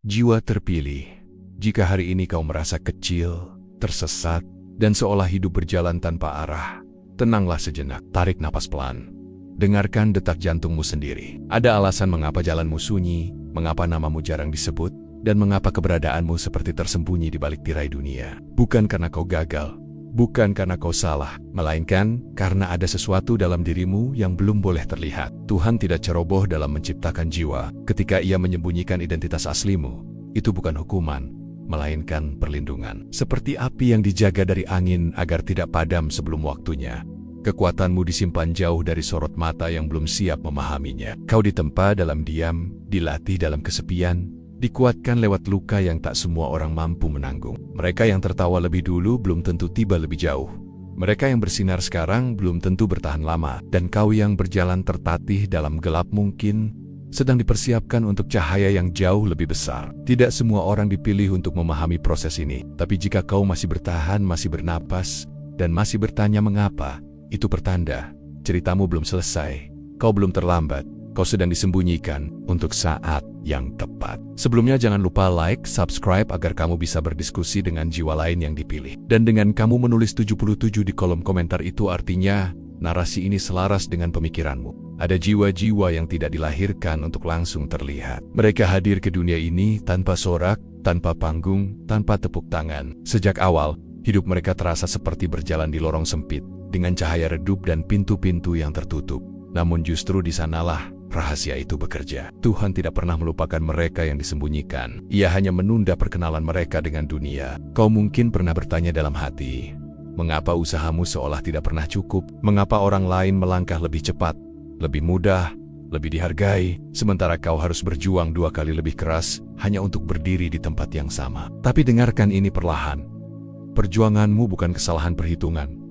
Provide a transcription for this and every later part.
Jiwa terpilih. Jika hari ini kau merasa kecil, tersesat, dan seolah hidup berjalan tanpa arah, tenanglah sejenak, tarik napas pelan. Dengarkan detak jantungmu sendiri. Ada alasan mengapa jalanmu sunyi, mengapa namamu jarang disebut, dan mengapa keberadaanmu seperti tersembunyi di balik tirai dunia. Bukan karena kau gagal, bukan karena kau salah, melainkan karena ada sesuatu dalam dirimu yang belum boleh terlihat. Tuhan tidak ceroboh dalam menciptakan jiwa. Ketika Ia menyembunyikan identitas aslimu, itu bukan hukuman, melainkan perlindungan. Seperti api yang dijaga dari angin agar tidak padam sebelum waktunya. Kekuatanmu disimpan jauh dari sorot mata yang belum siap memahaminya. Kau ditempa dalam diam, dilatih dalam kesepian, dikuatkan lewat luka yang tak semua orang mampu menanggung. Mereka yang tertawa lebih dulu belum tentu tiba lebih jauh. Mereka yang bersinar sekarang belum tentu bertahan lama. Dan kau yang berjalan tertatih dalam gelap mungkin sedang dipersiapkan untuk cahaya yang jauh lebih besar. Tidak semua orang dipilih untuk memahami proses ini. Tapi jika kau masih bertahan, masih bernapas, dan masih bertanya mengapa, itu pertanda ceritamu belum selesai. Kau belum terlambat. Kau sedang disembunyikan untuk saat yang tepat. Sebelumnya jangan lupa like, subscribe agar kamu bisa berdiskusi dengan jiwa lain yang dipilih. Dan dengan kamu menulis 77 di kolom komentar itu artinya narasi ini selaras dengan pemikiranmu. Ada jiwa-jiwa yang tidak dilahirkan untuk langsung terlihat. Mereka hadir ke dunia ini tanpa sorak, tanpa panggung, tanpa tepuk tangan. Sejak awal, hidup mereka terasa seperti berjalan di lorong sempit, dengan cahaya redup dan pintu-pintu yang tertutup. Namun justru di sanalah rahasia itu bekerja. Tuhan tidak pernah melupakan mereka yang disembunyikan. Ia hanya menunda perkenalan mereka dengan dunia. Kau mungkin pernah bertanya dalam hati, mengapa usahamu seolah tidak pernah cukup? Mengapa orang lain melangkah lebih cepat, lebih mudah, lebih dihargai, sementara kau harus berjuang 2 kali lebih keras hanya untuk berdiri di tempat yang sama? Tapi dengarkan ini perlahan. Perjuanganmu bukan kesalahan perhitungan.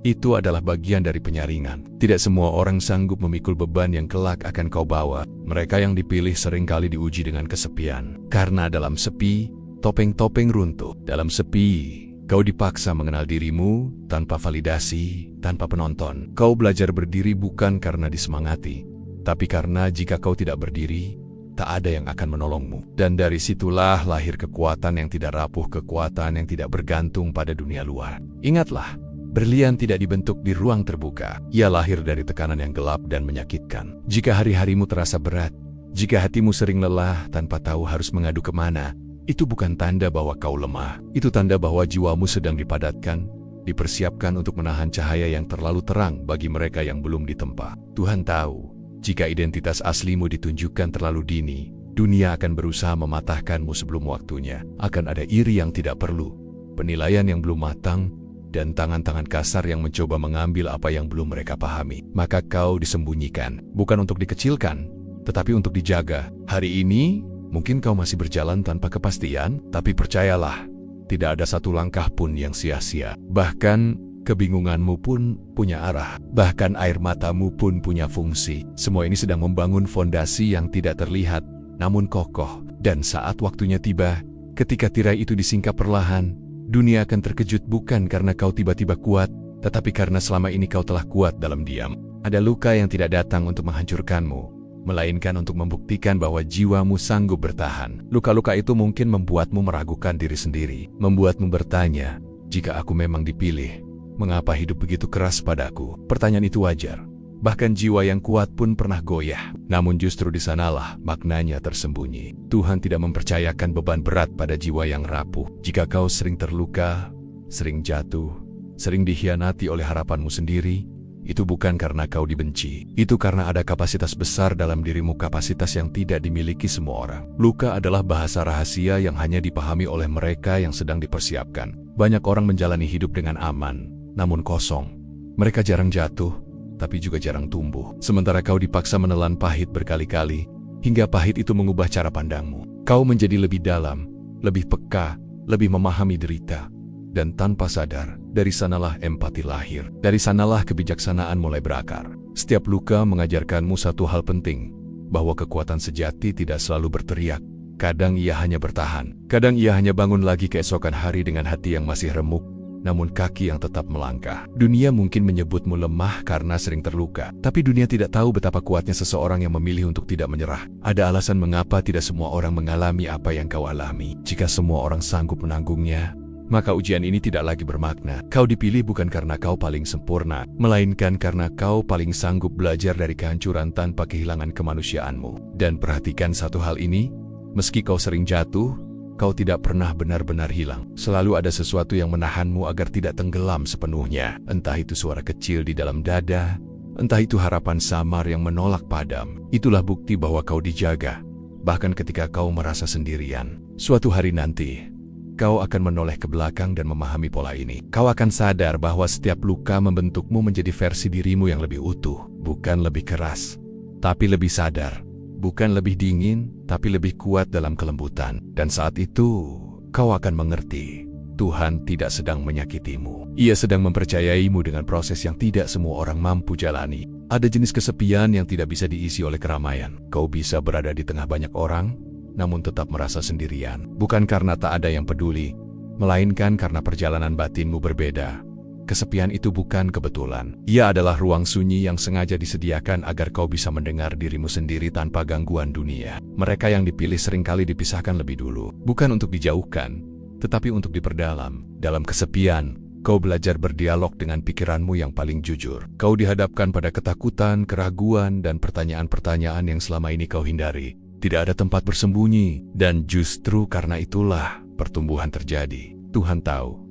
Itu adalah bagian dari penyaringan. Tidak semua orang sanggup memikul beban yang kelak akan kau bawa. Mereka yang dipilih seringkali diuji dengan kesepian. Karena dalam sepi, topeng-topeng runtuh. Dalam sepi, kau dipaksa mengenal dirimu tanpa validasi, tanpa penonton. Kau belajar berdiri bukan karena disemangati, tapi karena jika kau tidak berdiri, tak ada yang akan menolongmu. Dan dari situlah lahir kekuatan yang tidak rapuh, kekuatan yang tidak bergantung pada dunia luar. Ingatlah, berlian tidak dibentuk di ruang terbuka. Ia lahir dari tekanan yang gelap dan menyakitkan. Jika hari-harimu terasa berat, jika hatimu sering lelah tanpa tahu harus mengadu kemana, itu bukan tanda bahwa kau lemah. Itu tanda bahwa jiwamu sedang dipadatkan, dipersiapkan untuk menahan cahaya yang terlalu terang bagi mereka yang belum ditempa. Tuhan tahu, jika identitas aslimu ditunjukkan terlalu dini, dunia akan berusaha mematahkanmu sebelum waktunya. Akan ada iri yang tidak perlu, penilaian yang belum matang, dan tangan-tangan kasar yang mencoba mengambil apa yang belum mereka pahami. Maka kau disembunyikan, bukan untuk dikecilkan, tetapi untuk dijaga. Hari ini, mungkin kau masih berjalan tanpa kepastian, tapi percayalah, tidak ada satu langkah pun yang sia-sia. Bahkan, kebingunganmu pun punya arah. Bahkan air matamu pun punya fungsi. Semua ini sedang membangun fondasi yang tidak terlihat, namun kokoh. Dan saat waktunya tiba, ketika tirai itu disingkap perlahan, dunia akan terkejut bukan karena kau tiba-tiba kuat, tetapi karena selama ini kau telah kuat dalam diam. Ada luka yang tidak datang untuk menghancurkanmu, melainkan untuk membuktikan bahwa jiwamu sanggup bertahan. Luka-luka itu mungkin membuatmu meragukan diri sendiri, membuatmu bertanya, jika aku memang dipilih, mengapa hidup begitu keras padaku? Pertanyaan itu wajar. Bahkan jiwa yang kuat pun pernah goyah. Namun justru di sanalah maknanya tersembunyi. Tuhan tidak mempercayakan beban berat pada jiwa yang rapuh. Jika kau sering terluka, sering jatuh, sering dikhianati oleh harapanmu sendiri, itu bukan karena kau dibenci. Itu karena ada kapasitas besar dalam dirimu, kapasitas yang tidak dimiliki semua orang. Luka adalah bahasa rahasia yang hanya dipahami oleh mereka yang sedang dipersiapkan. Banyak orang menjalani hidup dengan aman, namun kosong. Mereka jarang jatuh, tapi juga jarang tumbuh. Sementara kau dipaksa menelan pahit berkali-kali, hingga pahit itu mengubah cara pandangmu. Kau menjadi lebih dalam, lebih peka, lebih memahami derita. Dan tanpa sadar, dari sanalah empati lahir. Dari sanalah kebijaksanaan mulai berakar. Setiap luka mengajarkanmu satu hal penting, bahwa kekuatan sejati tidak selalu berteriak. Kadang ia hanya bertahan. Kadang ia hanya bangun lagi keesokan hari dengan hati yang masih remuk, namun kaki yang tetap melangkah. Dunia mungkin menyebutmu lemah karena sering terluka, tapi dunia tidak tahu betapa kuatnya seseorang yang memilih untuk tidak menyerah. Ada alasan mengapa tidak semua orang mengalami apa yang kau alami. Jika semua orang sanggup menanggungnya, maka ujian ini tidak lagi bermakna. Kau dipilih bukan karena kau paling sempurna, melainkan karena kau paling sanggup belajar dari kehancuran tanpa kehilangan kemanusiaanmu. Dan perhatikan satu hal ini, meski kau sering jatuh, kau tidak pernah benar-benar hilang. Selalu ada sesuatu yang menahanmu agar tidak tenggelam sepenuhnya. Entah itu suara kecil di dalam dada, entah itu harapan samar yang menolak padam. Itulah bukti bahwa kau dijaga. Bahkan ketika kau merasa sendirian. Suatu hari nanti, kau akan menoleh ke belakang dan memahami pola ini. Kau akan sadar bahwa setiap luka membentukmu menjadi versi dirimu yang lebih utuh. Bukan lebih keras, tapi lebih sadar. Bukan lebih dingin, tapi lebih kuat dalam kelembutan. Dan saat itu, kau akan mengerti, Tuhan tidak sedang menyakitimu. Ia sedang mempercayaimu dengan proses yang tidak semua orang mampu jalani. Ada jenis kesepian yang tidak bisa diisi oleh keramaian. Kau bisa berada di tengah banyak orang, namun tetap merasa sendirian. Bukan karena tak ada yang peduli, melainkan karena perjalanan batinmu berbeda. Kesepian itu bukan kebetulan. Ia adalah ruang sunyi yang sengaja disediakan agar kau bisa mendengar dirimu sendiri tanpa gangguan dunia. Mereka yang dipilih seringkali dipisahkan lebih dulu. Bukan untuk dijauhkan, tetapi untuk diperdalam. Dalam kesepian, kau belajar berdialog dengan pikiranmu yang paling jujur. Kau dihadapkan pada ketakutan, keraguan, dan pertanyaan-pertanyaan yang selama ini kau hindari. Tidak ada tempat bersembunyi. Dan justru karena itulah pertumbuhan terjadi. Tuhan tahu,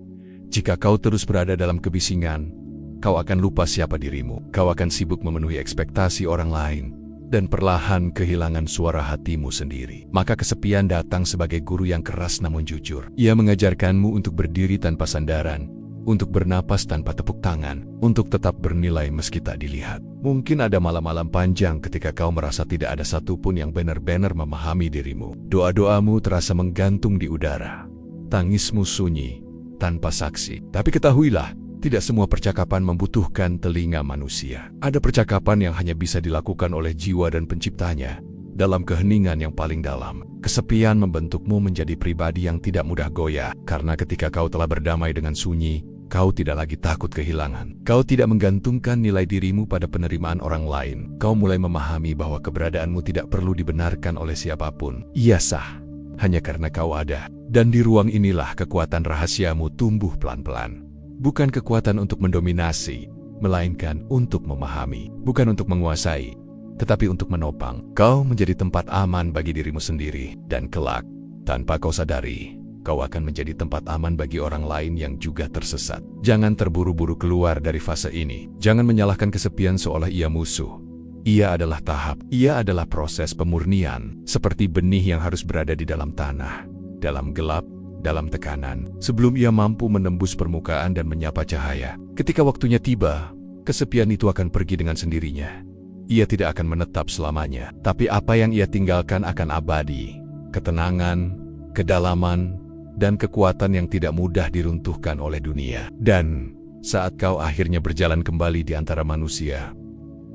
jika kau terus berada dalam kebisingan, kau akan lupa siapa dirimu. Kau akan sibuk memenuhi ekspektasi orang lain, dan perlahan kehilangan suara hatimu sendiri. Maka kesepian datang sebagai guru yang keras namun jujur. Ia mengajarkanmu untuk berdiri tanpa sandaran, untuk bernapas tanpa tepuk tangan, untuk tetap bernilai meski tak dilihat. Mungkin ada malam-malam panjang ketika kau merasa tidak ada satupun yang benar-benar memahami dirimu. Doa-doamu terasa menggantung di udara. Tangismu sunyi, tanpa saksi. Tapi ketahuilah, tidak semua percakapan membutuhkan telinga manusia. Ada percakapan yang hanya bisa dilakukan oleh jiwa dan penciptanya, dalam keheningan yang paling dalam. Kesepian membentukmu menjadi pribadi yang tidak mudah goyah, karena ketika kau telah berdamai dengan sunyi, kau tidak lagi takut kehilangan. Kau tidak menggantungkan nilai dirimu pada penerimaan orang lain. Kau mulai memahami bahwa keberadaanmu tidak perlu dibenarkan oleh siapapun. Ia sah hanya karena kau ada. Dan di ruang inilah kekuatan rahasiamu tumbuh pelan-pelan. Bukan kekuatan untuk mendominasi, melainkan untuk memahami. Bukan untuk menguasai, tetapi untuk menopang. Kau menjadi tempat aman bagi dirimu sendiri. Dan kelak, tanpa kau sadari, kau akan menjadi tempat aman bagi orang lain yang juga tersesat. Jangan terburu-buru keluar dari fase ini. Jangan menyalahkan kesepian seolah ia musuh. Ia adalah tahap. Ia adalah proses pemurnian. Seperti benih yang harus berada di dalam tanah, dalam gelap, dalam tekanan, sebelum ia mampu menembus permukaan dan menyapa cahaya. Ketika waktunya tiba, kesepian itu akan pergi dengan sendirinya. Ia tidak akan menetap selamanya, tapi apa yang ia tinggalkan akan abadi. Ketenangan, kedalaman, dan kekuatan yang tidak mudah diruntuhkan oleh dunia. Dan saat kau akhirnya berjalan kembali di antara manusia,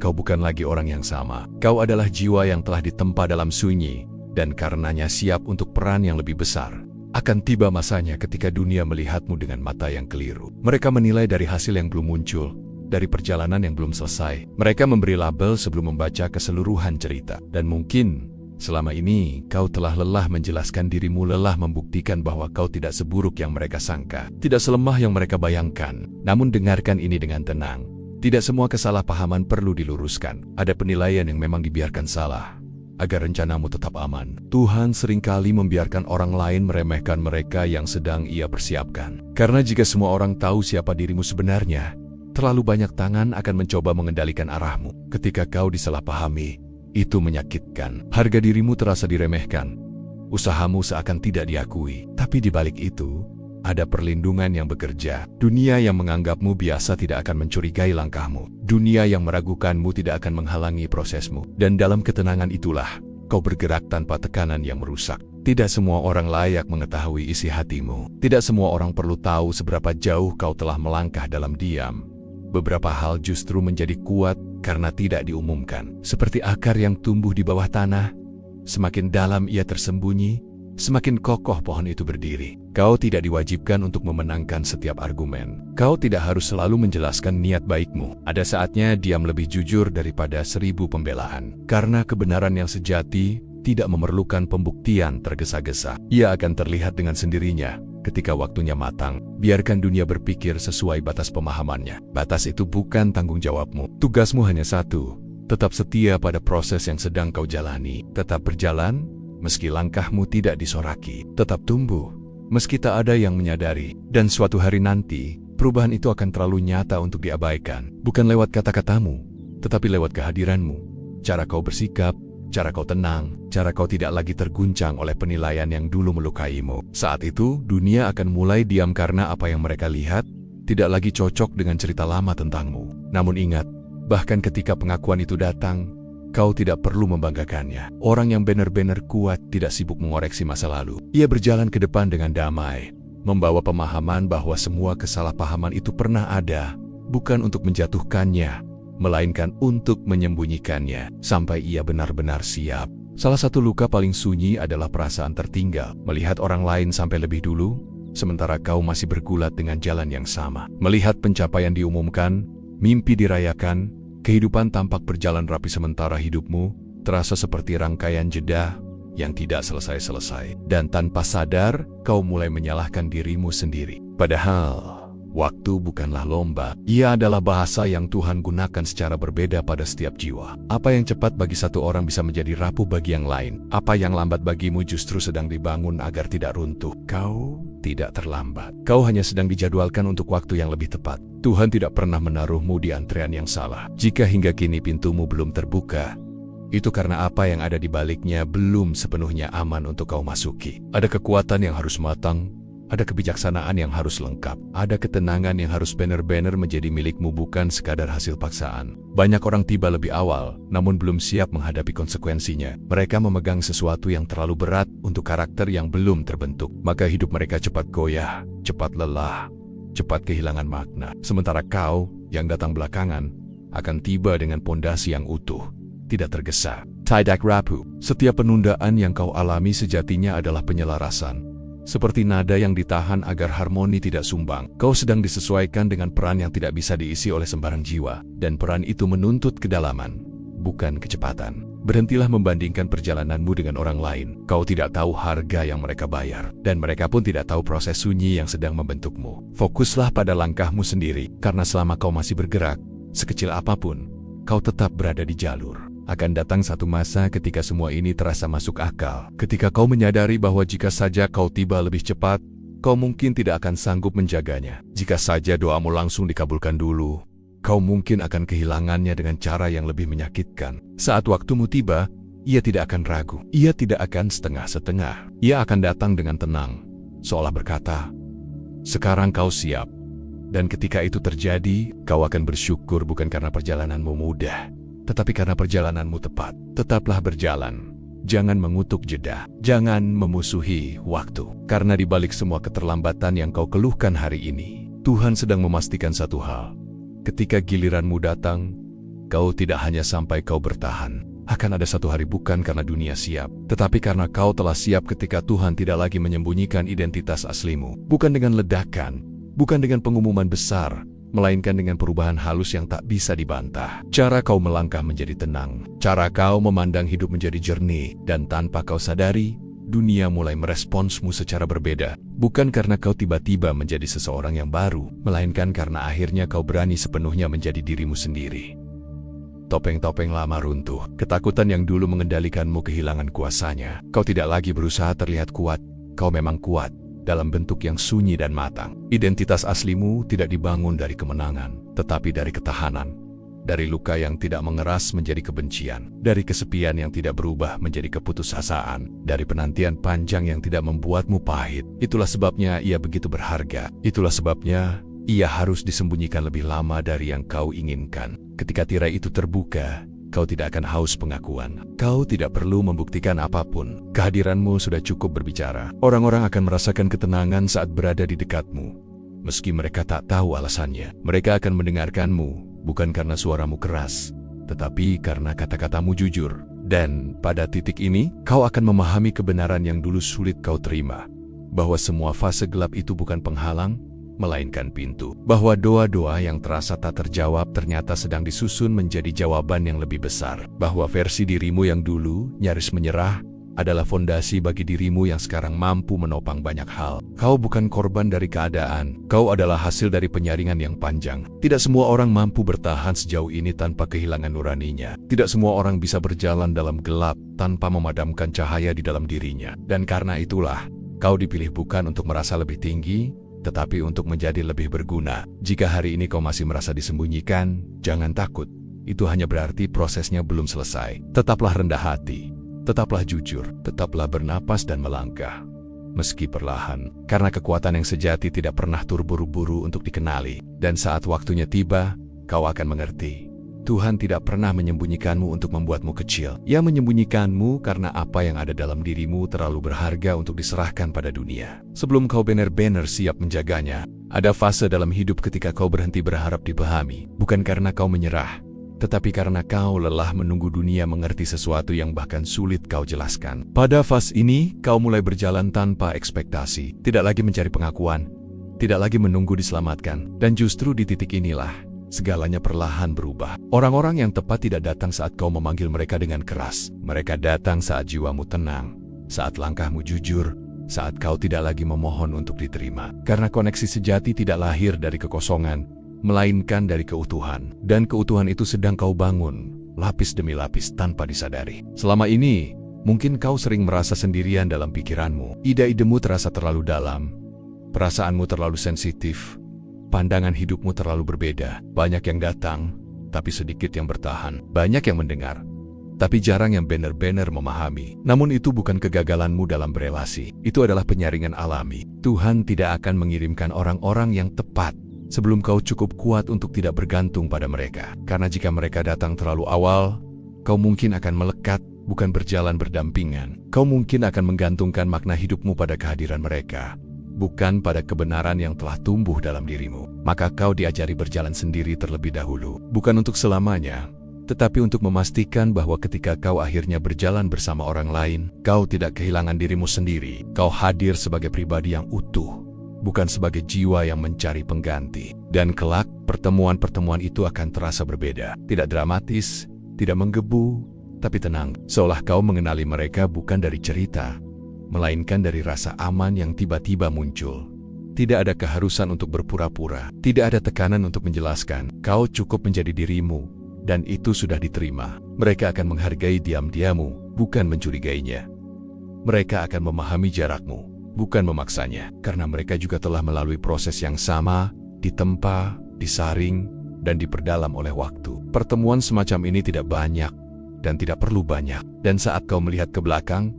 kau bukan lagi orang yang sama. Kau adalah jiwa yang telah ditempa dalam sunyi, dan karenanya siap untuk peran yang lebih besar. Akan tiba masanya ketika dunia melihatmu dengan mata yang keliru. Mereka menilai dari hasil yang belum muncul, dari perjalanan yang belum selesai. Mereka memberi label sebelum membaca keseluruhan cerita. Dan mungkin selama ini kau telah lelah menjelaskan dirimu, lelah membuktikan bahwa kau tidak seburuk yang mereka sangka, tidak selemah yang mereka bayangkan. Namun dengarkan ini dengan tenang. Tidak semua kesalahpahaman perlu diluruskan. Ada penilaian yang memang dibiarkan salah, agar rencanamu tetap aman. Tuhan seringkali membiarkan orang lain meremehkan mereka yang sedang ia persiapkan. Karena jika semua orang tahu siapa dirimu sebenarnya, terlalu banyak tangan akan mencoba mengendalikan arahmu. Ketika kau disalahpahami, itu menyakitkan. Harga dirimu terasa diremehkan. Usahamu seakan tidak diakui. Tapi di balik itu, ada perlindungan yang bekerja. Dunia yang menganggapmu biasa tidak akan mencurigai langkahmu. Dunia yang meragukanmu tidak akan menghalangi prosesmu. Dan dalam ketenangan itulah, kau bergerak tanpa tekanan yang merusak. Tidak semua orang layak mengetahui isi hatimu. Tidak semua orang perlu tahu seberapa jauh kau telah melangkah dalam diam. Beberapa hal justru menjadi kuat karena tidak diumumkan. Seperti akar yang tumbuh di bawah tanah, semakin dalam ia tersembunyi, semakin kokoh pohon itu berdiri. Kau tidak diwajibkan untuk memenangkan setiap argumen. Kau tidak harus selalu menjelaskan niat baikmu. Ada saatnya diam lebih jujur daripada 1000 pembelaan. Karena kebenaran yang sejati tidak memerlukan pembuktian tergesa-gesa. Ia akan terlihat dengan sendirinya ketika waktunya matang. Biarkan dunia berpikir sesuai batas pemahamannya. Batas itu bukan tanggung jawabmu. Tugasmu hanya satu: tetap setia pada proses yang sedang kau jalani. Tetap berjalan meski langkahmu tidak disoraki. Tetap tumbuh meski tak ada yang menyadari. Dan suatu hari nanti, perubahan itu akan terlalu nyata untuk diabaikan. Bukan lewat kata-katamu, tetapi lewat kehadiranmu. Cara kau bersikap, cara kau tenang, cara kau tidak lagi terguncang oleh penilaian yang dulu melukaimu. Saat itu, dunia akan mulai diam karena apa yang mereka lihat tidak lagi cocok dengan cerita lama tentangmu. Namun ingat, bahkan ketika pengakuan itu datang, kau tidak perlu membanggakannya. Orang yang benar-benar kuat tidak sibuk mengoreksi masa lalu. Ia berjalan ke depan dengan damai, membawa pemahaman bahwa semua kesalahpahaman itu pernah ada, bukan untuk menjatuhkannya, melainkan untuk menyembunyikannya sampai ia benar-benar siap. Salah satu luka paling sunyi adalah perasaan tertinggal, melihat orang lain sampai lebih dulu, sementara kau masih bergulat dengan jalan yang sama. Melihat pencapaian diumumkan, mimpi dirayakan, kehidupan tampak berjalan rapi sementara hidupmu terasa seperti rangkaian jeda yang tidak selesai-selesai. Dan tanpa sadar, kau mulai menyalahkan dirimu sendiri. Padahal, waktu bukanlah lomba. Ia adalah bahasa yang Tuhan gunakan secara berbeda pada setiap jiwa. Apa yang cepat bagi satu orang bisa menjadi rapuh bagi yang lain. Apa yang lambat bagimu justru sedang dibangun agar tidak runtuh. Kau tidak terlambat. Kau hanya sedang dijadwalkan untuk waktu yang lebih tepat. Tuhan tidak pernah menaruhmu di antrean yang salah. Jika hingga kini pintumu belum terbuka, itu karena apa yang ada di baliknya belum sepenuhnya aman untuk kau masuki. Ada kekuatan yang harus matang, ada kebijaksanaan yang harus lengkap, ada ketenangan yang harus benar-benar menjadi milikmu, bukan sekadar hasil paksaan. Banyak orang tiba lebih awal, namun belum siap menghadapi konsekuensinya. Mereka memegang sesuatu yang terlalu berat untuk karakter yang belum terbentuk. Maka hidup mereka cepat goyah, cepat lelah, cepat kehilangan makna. Sementara kau, yang datang belakangan, akan tiba dengan pondasi yang utuh, tidak tergesa. Tidak rapuh. Setiap penundaan yang kau alami sejatinya adalah penyelarasan. Seperti nada yang ditahan agar harmoni tidak sumbang. Kau sedang disesuaikan dengan peran yang tidak bisa diisi oleh sembarang jiwa. Dan peran itu menuntut kedalaman, bukan kecepatan. Berhentilah membandingkan perjalananmu dengan orang lain. Kau tidak tahu harga yang mereka bayar. Dan mereka pun tidak tahu proses sunyi yang sedang membentukmu. Fokuslah pada langkahmu sendiri. Karena selama kau masih bergerak, sekecil apapun, kau tetap berada di jalur. Akan datang satu masa ketika semua ini terasa masuk akal. Ketika kau menyadari bahwa jika saja kau tiba lebih cepat, kau mungkin tidak akan sanggup menjaganya. Jika saja doamu langsung dikabulkan dulu, kau mungkin akan kehilangannya dengan cara yang lebih menyakitkan. Saat waktumu tiba, ia tidak akan ragu. Ia tidak akan setengah-setengah. Ia akan datang dengan tenang, seolah berkata, "Sekarang kau siap." Dan ketika itu terjadi, kau akan bersyukur bukan karena perjalananmu mudah, tetapi karena perjalananmu tepat. Tetaplah berjalan. Jangan mengutuk jeda. Jangan memusuhi waktu. Karena di balik semua keterlambatan yang kau keluhkan hari ini, Tuhan sedang memastikan satu hal. Ketika giliranmu datang, kau tidak hanya sampai kau bertahan. Akan ada satu hari bukan karena dunia siap, tetapi karena kau telah siap ketika Tuhan tidak lagi menyembunyikan identitas aslimu. Bukan dengan ledakan, bukan dengan pengumuman besar, melainkan dengan perubahan halus yang tak bisa dibantah. Cara kau melangkah menjadi tenang, cara kau memandang hidup menjadi jernih, dan tanpa kau sadari, dunia mulai meresponsmu secara berbeda. Bukan karena kau tiba-tiba menjadi seseorang yang baru, melainkan karena akhirnya kau berani sepenuhnya menjadi dirimu sendiri. Topeng-topeng lama runtuh, ketakutan yang dulu mengendalikanmu kehilangan kuasanya. Kau tidak lagi berusaha terlihat kuat, kau memang kuat. Dalam bentuk yang sunyi dan matang. Identitas aslimu tidak dibangun dari kemenangan, tetapi dari ketahanan. Dari luka yang tidak mengeras menjadi kebencian. Dari kesepian yang tidak berubah menjadi keputusasaan. Dari penantian panjang yang tidak membuatmu pahit. Itulah sebabnya ia begitu berharga. Itulah sebabnya ia harus disembunyikan lebih lama dari yang kau inginkan. Ketika tirai itu terbuka, kau tidak akan haus pengakuan. Kau tidak perlu membuktikan apapun. Kehadiranmu sudah cukup berbicara. Orang-orang akan merasakan ketenangan saat berada di dekatmu. Meski mereka tak tahu alasannya. Mereka akan mendengarkanmu, bukan karena suaramu keras, tetapi karena kata-katamu jujur. Dan pada titik ini, kau akan memahami kebenaran yang dulu sulit kau terima. Bahwa semua fase gelap itu bukan penghalang, melainkan pintu. Bahwa doa-doa yang terasa tak terjawab ternyata sedang disusun menjadi jawaban yang lebih besar. Bahwa versi dirimu yang dulu nyaris menyerah adalah fondasi bagi dirimu yang sekarang mampu menopang banyak hal. Kau bukan korban dari keadaan. Kau adalah hasil dari penyaringan yang panjang. Tidak semua orang mampu bertahan sejauh ini tanpa kehilangan nuraninya. Tidak semua orang bisa berjalan dalam gelap tanpa memadamkan cahaya di dalam dirinya. Dan karena itulah, kau dipilih bukan untuk merasa lebih tinggi, tetapi untuk menjadi lebih berguna. Jika hari ini kau masih merasa disembunyikan, jangan takut. Itu hanya berarti prosesnya belum selesai. Tetaplah rendah hati, tetaplah jujur, tetaplah bernapas dan melangkah. Meski perlahan, karena kekuatan yang sejati tidak pernah terburu-buru untuk dikenali. Dan saat waktunya tiba, kau akan mengerti. Tuhan tidak pernah menyembunyikanmu untuk membuatmu kecil. Ia menyembunyikanmu karena apa yang ada dalam dirimu terlalu berharga untuk diserahkan pada dunia. Sebelum kau benar-benar siap menjaganya, ada fase dalam hidup ketika kau berhenti berharap dipahami. Bukan karena kau menyerah, tetapi karena kau lelah menunggu dunia mengerti sesuatu yang bahkan sulit kau jelaskan. Pada fase ini, kau mulai berjalan tanpa ekspektasi. Tidak lagi mencari pengakuan, tidak lagi menunggu diselamatkan. Dan justru di titik inilah, segalanya perlahan berubah. Orang-orang yang tepat tidak datang saat kau memanggil mereka dengan keras. Mereka datang saat jiwamu tenang, saat langkahmu jujur, saat kau tidak lagi memohon untuk diterima. Karena koneksi sejati tidak lahir dari kekosongan, melainkan dari keutuhan. Dan keutuhan itu sedang kau bangun, lapis demi lapis tanpa disadari. Selama ini, mungkin kau sering merasa sendirian dalam pikiranmu. Ide-idemu terasa terlalu dalam, perasaanmu terlalu sensitif, pandangan hidupmu terlalu berbeda. Banyak yang datang, tapi sedikit yang bertahan. Banyak yang mendengar, tapi jarang yang benar-benar memahami. Namun itu bukan kegagalanmu dalam berelasi. Itu adalah penyaringan alami. Tuhan tidak akan mengirimkan orang-orang yang tepat sebelum kau cukup kuat untuk tidak bergantung pada mereka. Karena jika mereka datang terlalu awal, kau mungkin akan melekat, bukan berjalan berdampingan. Kau mungkin akan menggantungkan makna hidupmu pada kehadiran mereka, bukan pada kebenaran yang telah tumbuh dalam dirimu. Maka kau diajari berjalan sendiri terlebih dahulu. Bukan untuk selamanya, tetapi untuk memastikan bahwa ketika kau akhirnya berjalan bersama orang lain, kau tidak kehilangan dirimu sendiri. Kau hadir sebagai pribadi yang utuh, bukan sebagai jiwa yang mencari pengganti. Dan kelak, pertemuan-pertemuan itu akan terasa berbeda. Tidak dramatis, tidak menggebu, tapi tenang. Seolah kau mengenali mereka bukan dari cerita, melainkan dari rasa aman yang tiba-tiba muncul. Tidak ada keharusan untuk berpura-pura, tidak ada tekanan untuk menjelaskan. Kau cukup menjadi dirimu, dan itu sudah diterima. Mereka akan menghargai diam-diamu, bukan mencurigainya. Mereka akan memahami jarakmu, bukan memaksanya, karena mereka juga telah melalui proses yang sama, ditempa, disaring, dan diperdalam oleh waktu. Pertemuan semacam ini tidak banyak, dan tidak perlu banyak. Dan saat kau melihat ke belakang,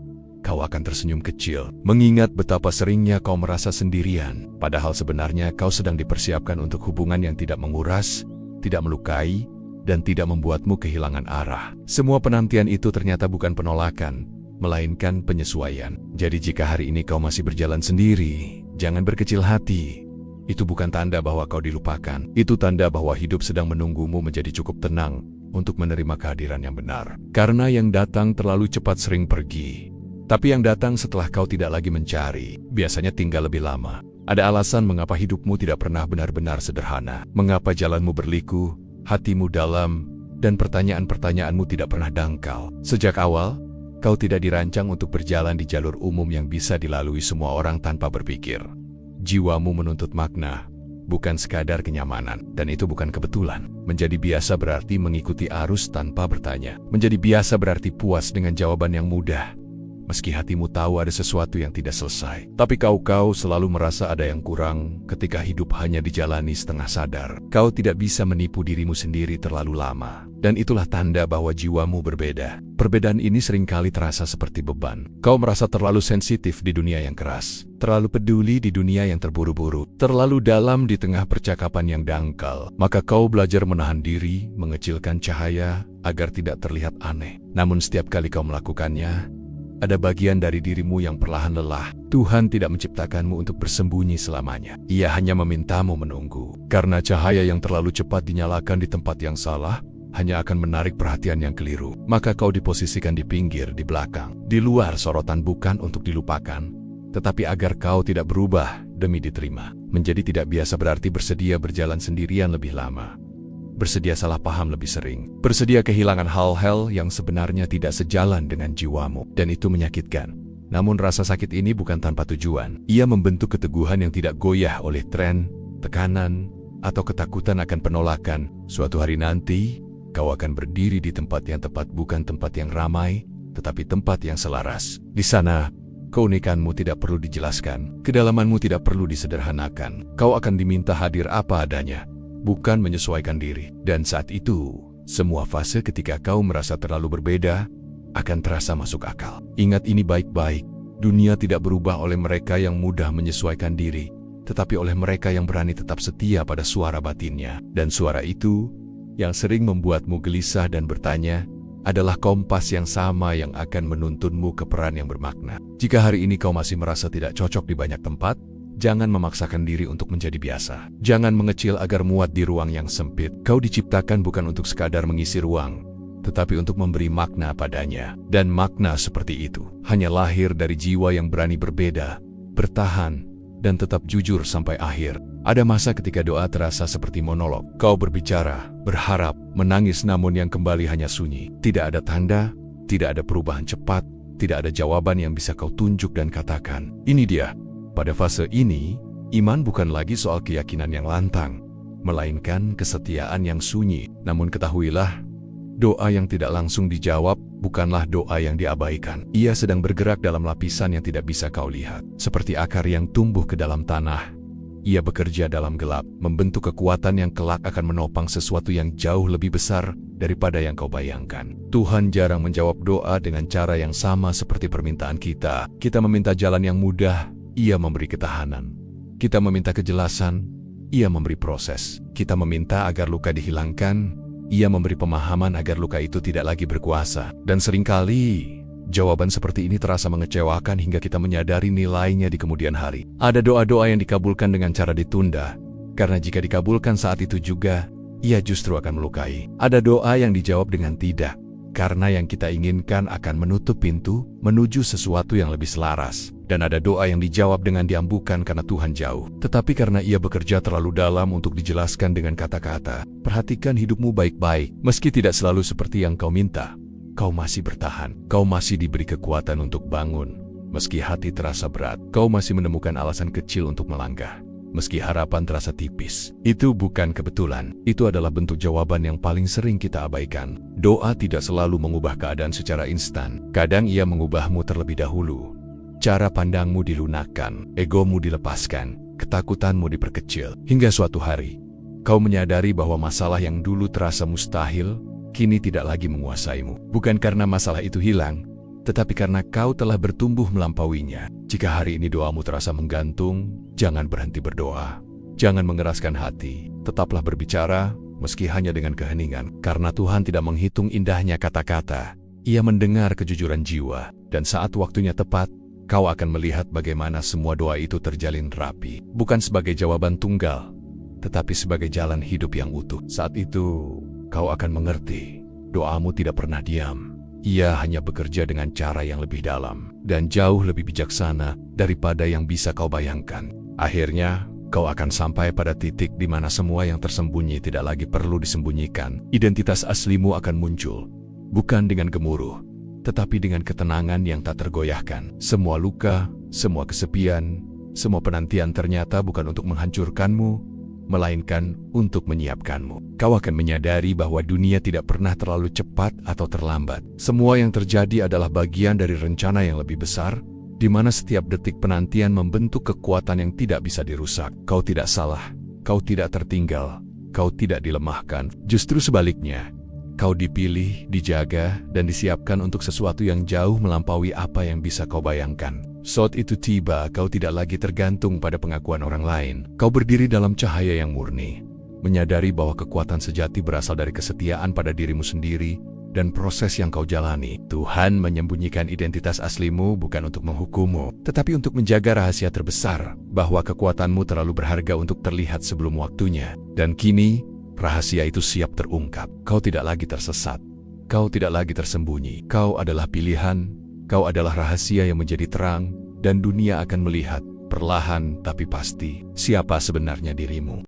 kau akan tersenyum kecil, mengingat betapa seringnya kau merasa sendirian. Padahal sebenarnya kau sedang dipersiapkan untuk hubungan yang tidak menguras, tidak melukai, dan tidak membuatmu kehilangan arah. Semua penantian itu ternyata bukan penolakan, melainkan penyesuaian. Jadi jika hari ini kau masih berjalan sendiri, jangan berkecil hati. Itu bukan tanda bahwa kau dilupakan. Itu tanda bahwa hidup sedang menunggumu menjadi cukup tenang untuk menerima kehadiran yang benar. Karena yang datang terlalu cepat sering pergi. Tapi yang datang setelah kau tidak lagi mencari, biasanya tinggal lebih lama. Ada alasan mengapa hidupmu tidak pernah benar-benar sederhana. Mengapa jalanmu berliku, hatimu dalam, dan pertanyaan-pertanyaanmu tidak pernah dangkal. Sejak awal, kau tidak dirancang untuk berjalan di jalur umum yang bisa dilalui semua orang tanpa berpikir. Jiwamu menuntut makna, bukan sekadar kenyamanan. Dan itu bukan kebetulan. Menjadi biasa berarti mengikuti arus tanpa bertanya. Menjadi biasa berarti puas dengan jawaban yang mudah, meski hatimu tahu ada sesuatu yang tidak selesai. Tapi kau selalu merasa ada yang kurang ketika hidup hanya dijalani setengah sadar. Kau tidak bisa menipu dirimu sendiri terlalu lama. Dan itulah tanda bahwa jiwamu berbeda. Perbedaan ini seringkali terasa seperti beban. Kau merasa terlalu sensitif di dunia yang keras, terlalu peduli di dunia yang terburu-buru, terlalu dalam di tengah percakapan yang dangkal. Maka kau belajar menahan diri, mengecilkan cahaya, agar tidak terlihat aneh. Namun setiap kali kau melakukannya, ada bagian dari dirimu yang perlahan lelah. Tuhan tidak menciptakanmu untuk bersembunyi selamanya. Ia hanya memintamu menunggu. Karena cahaya yang terlalu cepat dinyalakan di tempat yang salah, hanya akan menarik perhatian yang keliru. Maka kau diposisikan di pinggir, di belakang, di luar sorotan, bukan untuk dilupakan, tetapi agar kau tidak berubah demi diterima. Menjadi tidak biasa berarti bersedia berjalan sendirian lebih lama, bersedia salah paham lebih sering, bersedia kehilangan hal-hal yang sebenarnya tidak sejalan dengan jiwamu, dan itu menyakitkan. Namun rasa sakit ini bukan tanpa tujuan. Ia membentuk keteguhan yang tidak goyah oleh tren, tekanan, atau ketakutan akan penolakan. Suatu hari nanti, kau akan berdiri di tempat yang tepat, bukan tempat yang ramai, tetapi tempat yang selaras. Di sana, keunikanmu tidak perlu dijelaskan, kedalamanmu tidak perlu disederhanakan. Kau akan diminta hadir apa adanya, bukan menyesuaikan diri. Dan saat itu, semua fase ketika kau merasa terlalu berbeda akan terasa masuk akal. Ingat ini baik-baik, dunia tidak berubah oleh mereka yang mudah menyesuaikan diri, tetapi oleh mereka yang berani tetap setia pada suara batinnya. Dan suara itu, yang sering membuatmu gelisah dan bertanya, adalah kompas yang sama yang akan menuntunmu ke peran yang bermakna. Jika hari ini kau masih merasa tidak cocok di banyak tempat, jangan memaksakan diri untuk menjadi biasa. Jangan mengecil agar muat di ruang yang sempit. Kau diciptakan bukan untuk sekadar mengisi ruang, tetapi untuk memberi makna padanya. Dan makna seperti itu hanya lahir dari jiwa yang berani berbeda, bertahan, dan tetap jujur sampai akhir. Ada masa ketika doa terasa seperti monolog. Kau berbicara, berharap, menangis, namun yang kembali hanya sunyi. Tidak ada tanda, tidak ada perubahan cepat, tidak ada jawaban yang bisa kau tunjuk dan katakan, "Ini dia." Pada fase ini, iman bukan lagi soal keyakinan yang lantang, melainkan kesetiaan yang sunyi. Namun ketahuilah, doa yang tidak langsung dijawab bukanlah doa yang diabaikan. Ia sedang bergerak dalam lapisan yang tidak bisa kau lihat. Seperti akar yang tumbuh ke dalam tanah, ia bekerja dalam gelap, membentuk kekuatan yang kelak akan menopang sesuatu yang jauh lebih besar daripada yang kau bayangkan. Tuhan jarang menjawab doa dengan cara yang sama seperti permintaan kita. Kita meminta jalan yang mudah, Ia memberi ketahanan. Kita meminta kejelasan, Ia memberi proses. Kita meminta agar luka dihilangkan, Ia memberi pemahaman agar luka itu tidak lagi berkuasa. Dan seringkali, jawaban seperti ini terasa mengecewakan hingga kita menyadari nilainya di kemudian hari. Ada doa-doa yang dikabulkan dengan cara ditunda, karena jika dikabulkan saat itu juga, ia justru akan melukai. Ada doa yang dijawab dengan tidak, karena yang kita inginkan akan menutup pintu menuju sesuatu yang lebih selaras. Dan ada doa yang dijawab dengan diambukan karena Tuhan jauh, tetapi karena Ia bekerja terlalu dalam untuk dijelaskan dengan kata-kata. Perhatikan hidupmu baik-baik. Meski tidak selalu seperti yang kau minta, kau masih bertahan. Kau masih diberi kekuatan untuk bangun. Meski hati terasa berat, kau masih menemukan alasan kecil untuk melangkah. Meski harapan terasa tipis. Itu bukan kebetulan. Itu adalah bentuk jawaban yang paling sering kita abaikan. Doa tidak selalu mengubah keadaan secara instan. Kadang ia mengubahmu terlebih dahulu. Cara pandangmu dilunakkan, egomu dilepaskan, ketakutanmu diperkecil. Hingga suatu hari, kau menyadari bahwa masalah yang dulu terasa mustahil, kini tidak lagi menguasaimu. Bukan karena masalah itu hilang, tetapi karena kau telah bertumbuh melampauinya. Jika hari ini doamu terasa menggantung, jangan berhenti berdoa. Jangan mengeraskan hati, tetaplah berbicara, meski hanya dengan keheningan. Karena Tuhan tidak menghitung indahnya kata-kata, Ia mendengar kejujuran jiwa. Dan saat waktunya tepat, kau akan melihat bagaimana semua doa itu terjalin rapi. Bukan sebagai jawaban tunggal, tetapi sebagai jalan hidup yang utuh. Saat itu, kau akan mengerti, doamu tidak pernah diam. Ia hanya bekerja dengan cara yang lebih dalam dan jauh lebih bijaksana daripada yang bisa kau bayangkan. Akhirnya, kau akan sampai pada titik di mana semua yang tersembunyi tidak lagi perlu disembunyikan. Identitas aslimu akan muncul, bukan dengan gemuruh, tetapi dengan ketenangan yang tak tergoyahkan. Semua luka, semua kesepian, semua penantian ternyata bukan untuk menghancurkanmu, melainkan untuk menyiapkanmu. Kau akan menyadari bahwa dunia tidak pernah terlalu cepat atau terlambat. Semua yang terjadi adalah bagian dari rencana yang lebih besar, di mana setiap detik penantian membentuk kekuatan yang tidak bisa dirusak. Kau tidak salah, kau tidak tertinggal, kau tidak dilemahkan. Justru sebaliknya, kau dipilih, dijaga, dan disiapkan untuk sesuatu yang jauh melampaui apa yang bisa kau bayangkan. Saat itu tiba, kau tidak lagi tergantung pada pengakuan orang lain. Kau berdiri dalam cahaya yang murni, menyadari bahwa kekuatan sejati berasal dari kesetiaan pada dirimu sendiri dan proses yang kau jalani. Tuhan menyembunyikan identitas aslimu bukan untuk menghukummu, tetapi untuk menjaga rahasia terbesar, bahwa kekuatanmu terlalu berharga untuk terlihat sebelum waktunya. Dan kini, rahasia itu siap terungkap. Kau tidak lagi tersesat. Kau tidak lagi tersembunyi. Kau adalah pilihan. Kau adalah rahasia yang menjadi terang, dan dunia akan melihat, perlahan tapi pasti, siapa sebenarnya dirimu.